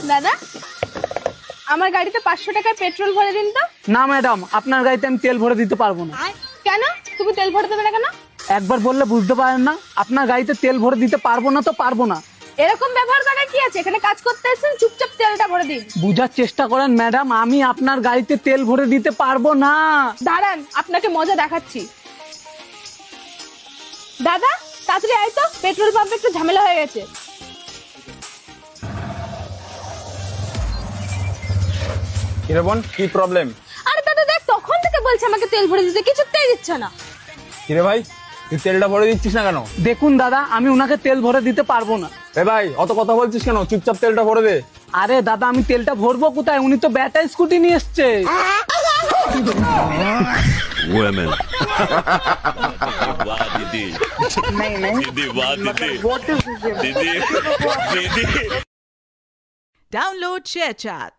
দাদা, আমার গাড়িতে 500 টাকার পেট্রোল ভরে দিন তো। না ম্যাডাম, আপনার গাড়িতে আমি তেল ভরে দিতে পারবো না। কেন? তুমি তেল ভরে দেবে না কেন? একবার বললে বুঝতে পারেন না? আপনার গাড়িতে তেল ভরে দিতে পারবো না তো পারবো না। এরকম ব্যবহার করার কি আছে? এখানে কাজ করতে এসেছেন, চুপচাপ তেলটা ভরে দিন। বুঝার চেষ্টা করেন ম্যাডাম, আমি আপনার গাড়িতে তেল ভরে দিতে পারবো না। দাঁড়ান, আপনাকে মজা দেখাচ্ছি। দাদা, তাড়াতাড়ি আয় তো, পেট্রোল পাম্পে একটু ঝামেলা হয়ে গেছে। কিরে বোন, কি প্রবলেম? আরে দাদা দেখ, তখন থেকে বলছে আমাকে তেল ভরে দিতে, কিছুতেই দিচ্ছে না। কিরে ভাই, তুই তেলটা ভরে দিচ্ছিস না কেন? দেখুন দাদা, আমি ওনাকে তেল ভরে দিতে পারবো না। এ ভাই, অত কথা বলছিস কেন? চুপচাপ তেলটা ভরে দে। আরে দাদা, আমি তেলটা ভরবো কোথায়? উনি তো ব্যাটারি স্কুটি নিয়ে এসছে। Women. वाह दीदी, दीदी वाह दीदी, दीदी, दीदी. Download ShareChat.